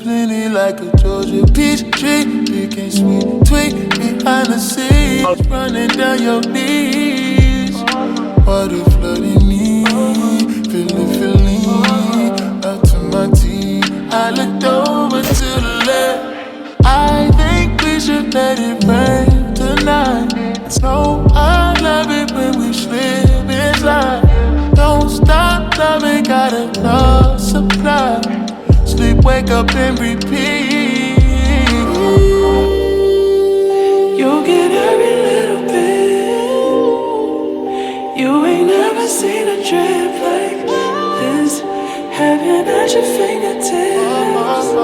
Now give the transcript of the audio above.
plenty like a Georgia peach tree. Picking sweet tweet behind the scenes, running down your knees. Water flooding me, feeling up to my teeth. I looked over to the left. I think we should let it rain tonight. So I love it when we slip and slide. Don't stop loving, got enough supply. Sleep, wake up and repeat. You get every little bit. You ain't never seen a drip like this. Heaven at your fingertips.